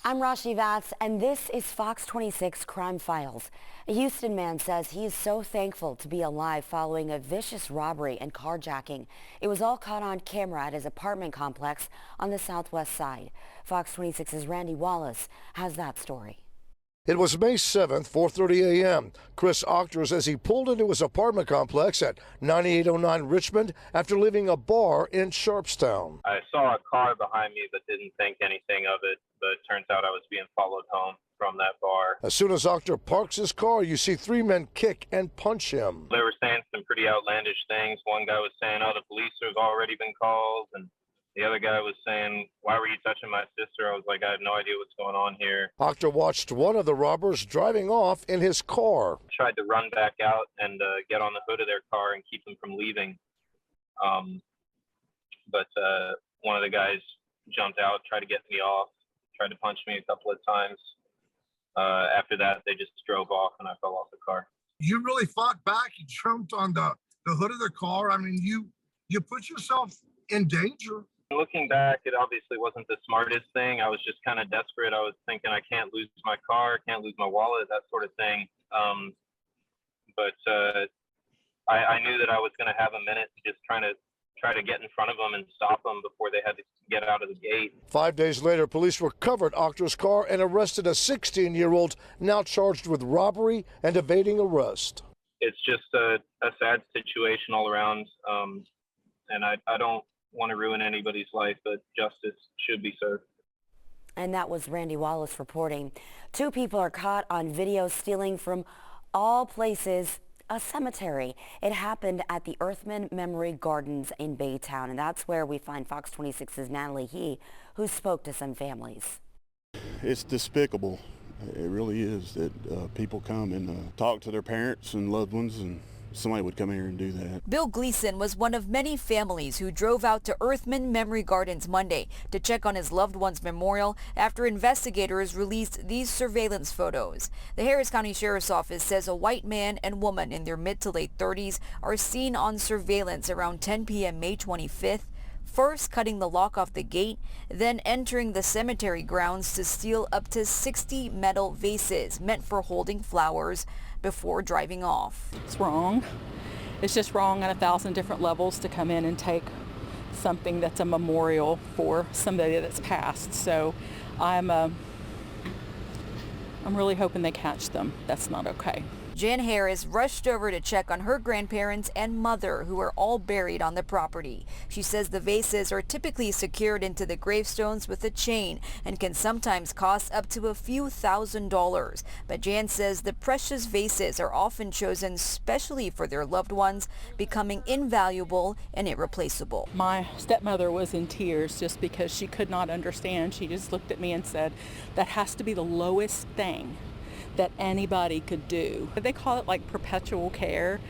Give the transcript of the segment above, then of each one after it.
I'm Rashi Vats, and this is Fox 26 Crime Files. A Houston man says he is so thankful to be alive following a vicious robbery and carjacking. It was all caught on camera at his apartment complex on the southwest side. Fox 26's Randy Wallace has that story. It was May 7th, 4:30 a.m. Chris Octor says he pulled into his apartment complex at 9809 Richmond after leaving a bar in Sharpstown. I saw a car behind me but didn't think anything of it, but it turns out I was being followed home from that bar. As soon as Octor parks his car, you see three men kick and punch him. They were saying some pretty outlandish things. One guy was saying, oh, the police has already been called, and the other guy was saying, why were you touching my sister? I was like, I have no idea what's going on here. Octor watched one of the robbers driving off in his car. Tried to run back out and get on the hood of their car and keep them from leaving. But one of the guys jumped out, tried to get me off, tried to punch me a couple of times. After that, they just drove off and I fell off the car. You really fought back. You jumped on the hood of the car. I mean, you put yourself in danger. Looking back, it obviously wasn't the smartest thing. I was just kind of desperate. I was thinking I can't lose my car, can't lose my wallet, that sort of thing. But I knew that I was going to have a minute to just try to get in front of them and stop them before they had to get out of the gate. 5 days later, police recovered Octor's car and arrested a 16-year-old now charged with robbery and evading arrest. It's just a sad situation all around, and I don't want to ruin anybody's life, but justice should be served. And that was Randy Wallace reporting. Two people are caught on video stealing from all places a cemetery. It happened at the Earthman Memory Gardens in Baytown, and that's where we find Fox 26's Natalie He, who spoke to some families. It's despicable. It really is that people come and talk to their parents and loved ones, and somebody would come here and do that. Bill Gleason was one of many families who drove out to Earthman Memory Gardens Monday to check on his loved one's memorial after investigators released these surveillance photos. The Harris County Sheriff's Office says a white man and woman in their mid to late 30s are seen on surveillance around 10 p.m. May 25th, first cutting the lock off the gate, then entering the cemetery grounds to steal up to 60 metal vases meant for holding flowers before driving off. It's wrong. It's just wrong on 1,000 different levels to come in and take something that's a memorial for somebody that's passed. So I'm really hoping they catch them. That's not okay. Jan Harris rushed over to check on her grandparents and mother, who are all buried on the property. She says the vases are typically secured into the gravestones with a chain and can sometimes cost up to a few $1,000s. But Jan says the precious vases are often chosen specially for their loved ones, becoming invaluable and irreplaceable. My stepmother was in tears just because she could not understand. She just looked at me and said, that has to be the lowest thing that anybody could do. They call it like perpetual care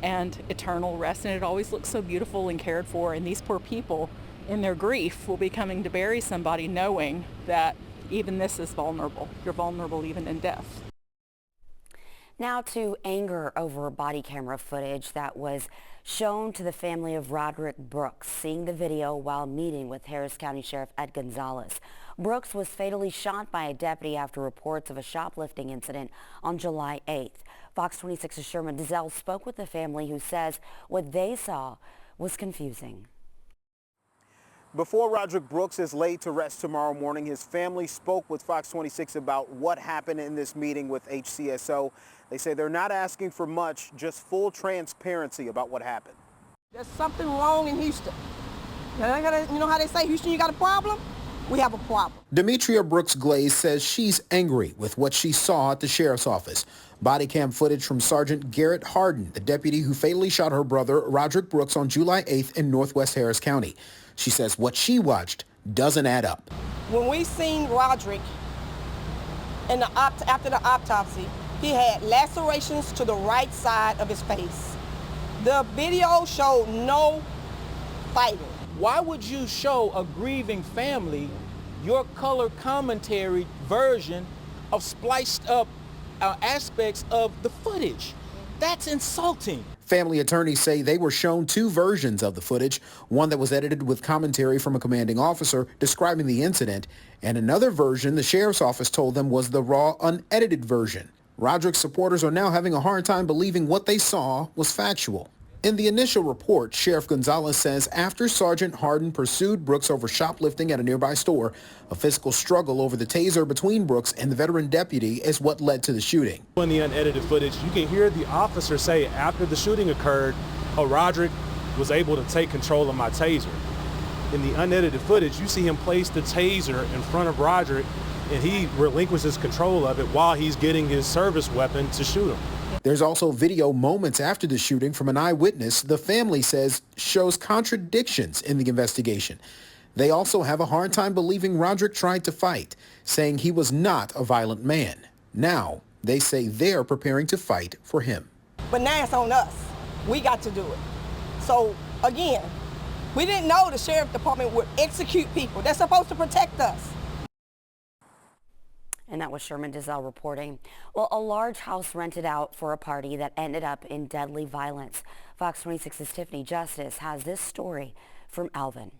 and eternal rest, and it always looks so beautiful and cared for, and these poor people in their grief will be coming to bury somebody knowing that even this is vulnerable. You're vulnerable even in death. Now to anger over body camera footage that was shown to the family of Roderick Brooks, seeing the video while meeting with Harris County Sheriff Ed Gonzalez. Brooks was fatally shot by a deputy after reports of a shoplifting incident on July 8th. Fox 26's Sherman Dizelle spoke with the family, who says what they saw was confusing. Before Roderick Brooks is laid to rest tomorrow morning, his family spoke with Fox 26 about what happened in this meeting with HCSO. They say they're not asking for much, just full transparency about what happened. There's something wrong in Houston. You know how they say, Houston, you got a problem? We have a problem. Demetria Brooks Glaze says she's angry with what she saw at the sheriff's office. Body cam footage from Sergeant Garrett Harden, the deputy who fatally shot her brother, Roderick Brooks, on July 8th in Northwest Harris County. She says what she watched doesn't add up. When we seen Roderick after the autopsy, he had lacerations to the right side of his face. The video showed no fighting. Why would you show a grieving family your color commentary version of spliced up aspects of the footage? That's insulting. Family attorneys say they were shown two versions of the footage, one that was edited with commentary from a commanding officer describing the incident, and another version the sheriff's office told them was the raw, unedited version. Roderick's supporters are now having a hard time believing what they saw was factual. In the initial report, Sheriff Gonzalez says after Sergeant Harden pursued Brooks over shoplifting at a nearby store, a physical struggle over the taser between Brooks and the veteran deputy is what led to the shooting. In the unedited footage, you can hear the officer say after the shooting occurred, Roderick was able to take control of my taser. In the unedited footage, you see him place the taser in front of Roderick, and he relinquishes control of it while he's getting his service weapon to shoot him. There's also video moments after the shooting from an eyewitness the family says shows contradictions in the investigation. They also have a hard time believing Roderick tried to fight, saying he was not a violent man. Now, they say they're preparing to fight for him. But now it's on us. We got to do it. So, again, we didn't know the sheriff department would execute people. They're supposed to protect us. And that was Sherman Dizelle reporting. Well, a large house rented out for a party that ended up in deadly violence. Fox 26's Tiffany Justice has this story from Alvin.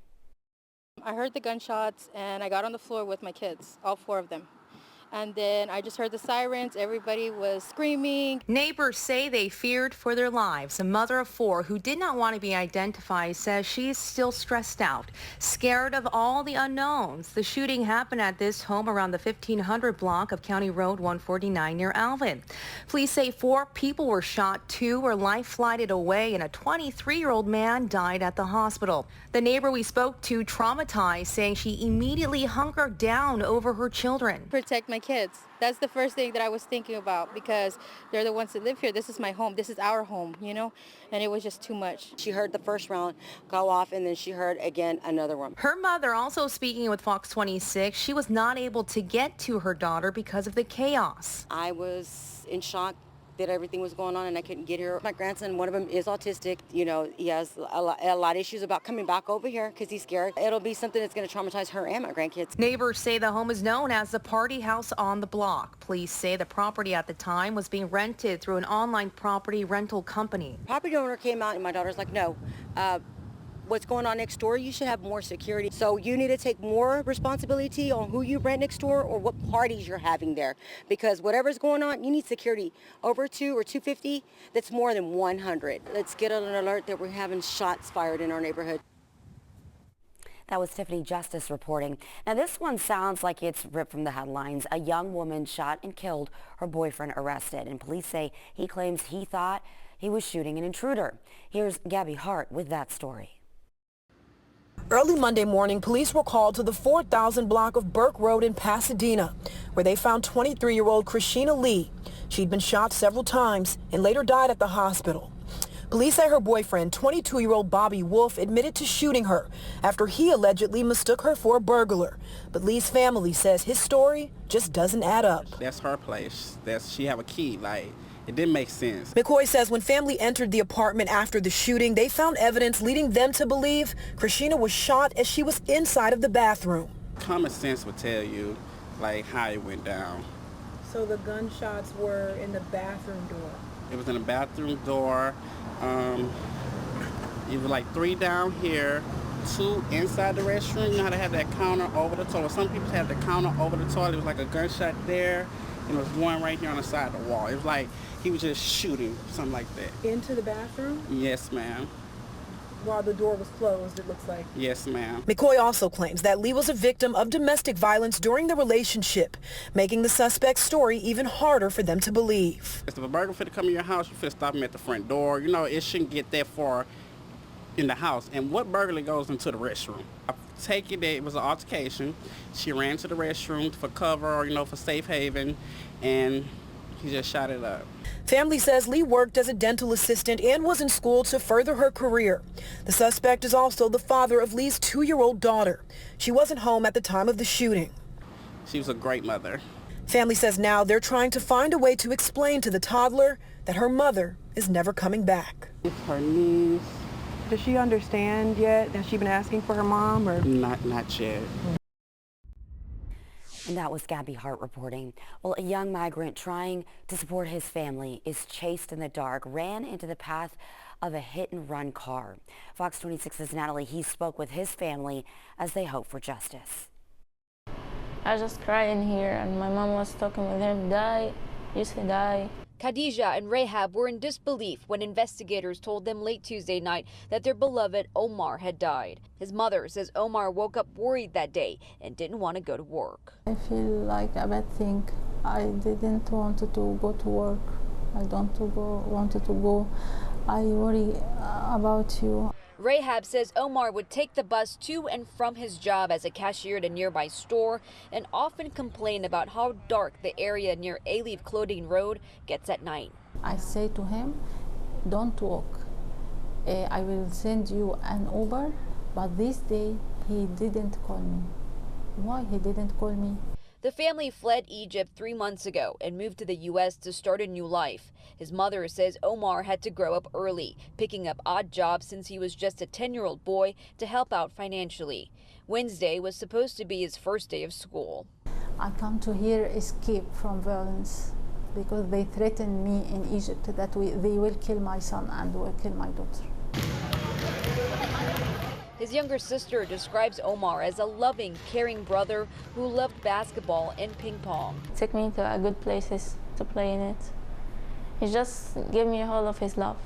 I heard the gunshots and I got on the floor with my kids, all four of them. And then I just heard the sirens. Everybody was screaming. Neighbors say they feared for their lives. A mother of four who did not want to be identified says she's still stressed out, scared of all the unknowns. The shooting happened at this home around the 1500 block of County Road 149 near Alvin. Police say 4 people were shot, 2 were life-flighted away, and a 23-year-old man died at the hospital. The neighbor we spoke to traumatized, saying she immediately hunkered down over her children. Protect my kids. That's the first thing that I was thinking about because they're the ones that live here. This is my home. This is our home, you know, and it was just too much. She heard the first round go off and then she heard again another one. Her mother also speaking with Fox 26. She was not able to get to her daughter because of the chaos. I was in shock that everything was going on and I couldn't get here. My grandson, one of them is autistic. You know, he has a lot of issues about coming back over here because he's scared. It'll be something that's going to traumatize her and my grandkids. Neighbors say the home is known as the party house on the block. Police say the property at the time was being rented through an online property rental company. Property owner came out and my daughter's like, no, what's going on next door, you should have more security. So you need to take more responsibility on who you rent next door or what parties you're having there. Because whatever's going on, you need security. Over 2 or 250, that's more than 100. Let's get an alert that we're having shots fired in our neighborhood. That was Tiffany Justice reporting. Now this one sounds like it's ripped from the headlines. A young woman shot and killed her boyfriend arrested, and police say he claims he thought he was shooting an intruder. Here's Gabby Hart with that story. Early Monday morning, police were called to the 4000 block of Burke Road in Pasadena, where they found 23-year-old Christina Lee. She'd been shot several times and later died at the hospital. Police say her boyfriend, 22-year-old Bobby Wolf, admitted to shooting her after he allegedly mistook her for a burglar. But Lee's family says his story just doesn't add up. That's her place. She have a key. It didn't make sense. McCoy says when family entered the apartment after the shooting, they found evidence leading them to believe Christina was shot as she was inside of the bathroom. Common sense would tell you, how it went down. So the gunshots were in the bathroom door? It was in the bathroom door. It was 3 down here, 2 inside the restroom. You know how they have that counter over the toilet? Some people have the counter over the toilet. It was like a gunshot there, and it was one right here on the side of the wall. It was like he was just shooting, something like that. Into the bathroom? Yes, ma'am. While the door was closed, it looks like. Yes, ma'am. McCoy also claims that Lee was a victim of domestic violence during the relationship, making the suspect's story even harder for them to believe. If a burglar fit to come in your house, you fit to stop him at the front door. You know, it shouldn't get that far in the house. And what burglar goes into the restroom? I take it that it was an altercation. She ran to the restroom for cover or, for safe haven, and he just shot it up. Family says Lee worked as a dental assistant and was in school to further her career. The suspect is also the father of Lee's 2-year-old daughter. She wasn't home at the time of the shooting. She was a great mother. Family says now they're trying to find a way to explain to the toddler that her mother is never coming back. It's her niece. Does she understand yet? Has she been asking for her mom? Or Not yet. And that was Gabby Hart reporting. Well, a young migrant trying to support his family is chased in the dark, ran into the path of a hit-and-run car. Fox 26's Natalie He spoke with his family as they hope for justice. I just cried in here, and my mom was talking with him, die, you say die. Khadija and Rahab were in disbelief when investigators told them late Tuesday night that their beloved Omar had died. His mother says Omar woke up worried that day and didn't want to go to work. I feel like a bad thing. I didn't want to go to work. I don't wanted to go. I worry about you. Rahab says Omar would take the bus to and from his job as a cashier at a nearby store and often complained about how dark the area near Alieve Clothing Road gets at night. I say to him, don't walk. I will send you an Uber, but this day he didn't call me. Why he didn't call me? The family fled Egypt 3 months ago and moved to the U.S. to start a new life. His mother says Omar had to grow up early, picking up odd jobs since he was just a 10-year-old boy to help out financially. Wednesday was supposed to be his first day of school. I come to here escape from violence because they threatened me in Egypt that they will kill my son and will kill my daughter. His younger sister describes Omar as a loving, caring brother who loved basketball and ping pong. Took me to good places to play in it. He just gave me all of his love.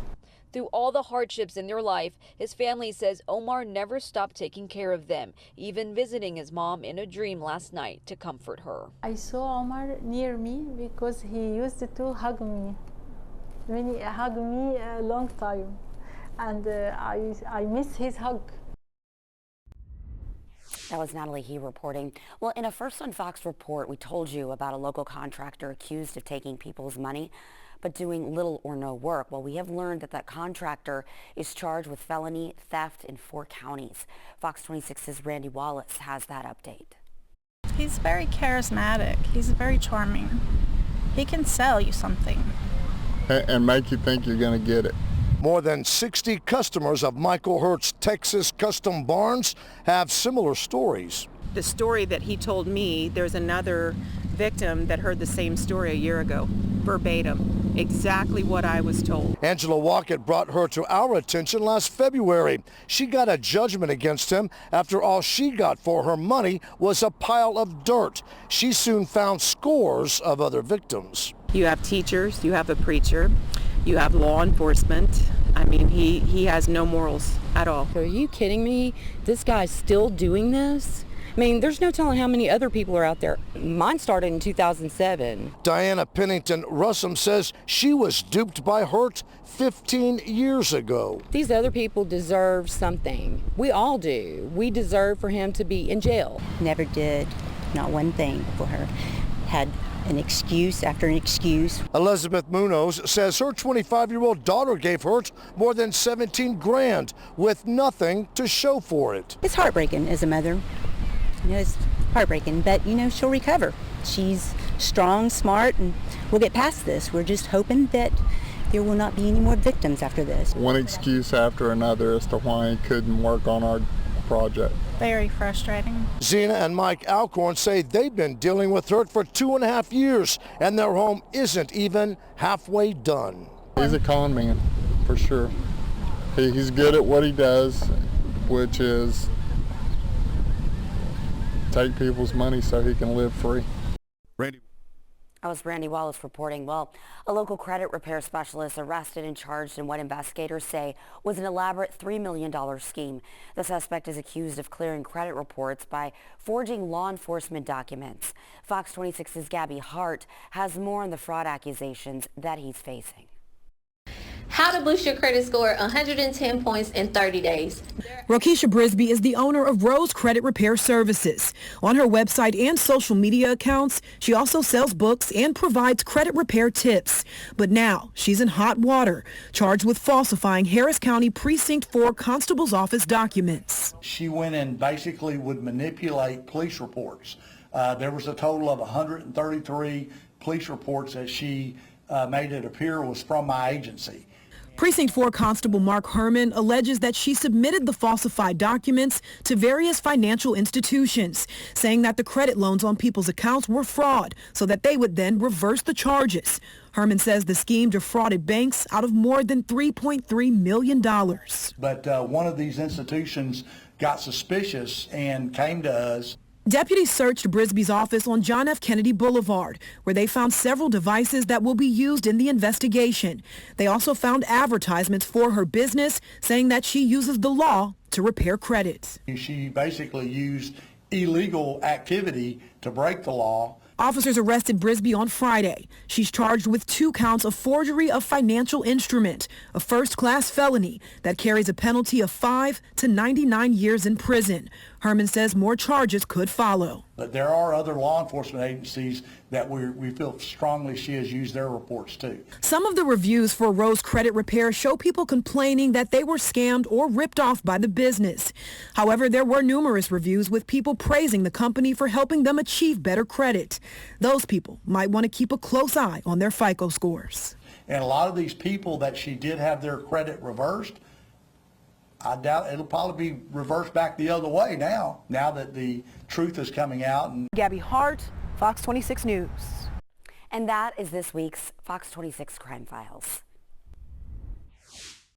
Through all the hardships in their life, his family says Omar never stopped taking care of them, even visiting his mom in a dream last night to comfort her. I saw Omar near me because he used to hug me. He hugged me a long time, and I miss his hug. That was Natalie He reporting. Well, in a First on Fox report, we told you about a local contractor accused of taking people's money but doing little or no work. Well, we have learned that that contractor is charged with felony theft in 4 counties. Fox 26's Randy Wallace has that update. He's very charismatic. He's very charming. He can sell you something. And make you think you're going to get it. More than 60 customers of Michael Hurt's Texas Custom Barns have similar stories. The story that he told me, there's another victim that heard the same story a year ago, verbatim, exactly what I was told. Angela Walkett brought her to our attention last February. She got a judgment against him after all she got for her money was a pile of dirt. She soon found scores of other victims. You have teachers, you have a preacher, you have law enforcement. I mean, he has no morals at all. Are you kidding me? This guy's still doing this? I mean, there's no telling how many other people are out there. Mine started in 2007. Diana Pennington Russum says she was duped by Hurt 15 years ago. These other people deserve something. We all do. We deserve for him to be in jail. Never did, not one thing for her. Had an excuse after an excuse. Elizabeth Munoz says her 25-year-old daughter gave Hurt more than 17 grand with nothing to show for it. It's heartbreaking as a mother. You know, it's heartbreaking, but you know, she'll recover. She's strong, smart, and we'll get past this. We're just hoping that there will not be any more victims after this. One excuse after another as to why he couldn't work on our project. Very frustrating. Zena and Mike Alcorn say they've been dealing with Hurt for 2.5 years, and their home isn't even halfway done. He's a con man, for sure. He's good at what he does, which is take people's money so he can live free. That was Randy Wallace reporting. Well, a local credit repair specialist arrested and charged in what investigators say was an elaborate $3 million scheme. The suspect is accused of clearing credit reports by forging law enforcement documents. Fox 26's Gabby Hart has more on the fraud accusations that he's facing. How to boost your credit score 110 points in 30 days. Rokisha Brisby is the owner of Rose Credit Repair Services. On her website and social media accounts, she also sells books and provides credit repair tips. But now she's in hot water, charged with falsifying Harris County Precinct 4 Constable's Office documents. She went and basically would manipulate police reports. There was a total of 133 police reports that she made it appear was from my agency. Precinct 4 Constable Mark Herman alleges that she submitted the falsified documents to various financial institutions, saying that the credit loans on people's accounts were fraud so that they would then reverse the charges. Herman says the scheme defrauded banks out of more than $3.3 million. But one of these institutions got suspicious and came to us. Deputies searched Brisby's office on John F. Kennedy Boulevard, where they found several devices that will be used in the investigation. They also found advertisements for her business, saying that she uses the law to repair credit. She basically used illegal activity to break the law. Officers arrested Brisby on Friday. She's charged with 2 counts of forgery of financial instrument, a first-class felony that carries a penalty of 5 to 99 years in prison. Herman says more charges could follow. But there are other law enforcement agencies that we feel strongly she has used their reports too. Some of the reviews for Rose Credit Repair show people complaining that they were scammed or ripped off by the business. However, there were numerous reviews with people praising the company for helping them achieve better credit. Those people might want to keep a close eye on their FICO scores. And a lot of these people that she did have their credit reversed, I doubt it'll probably be reversed back the other way now that the truth is coming out. And Gabby Hart, Fox 26 News. And that is this week's Fox 26 Crime Files.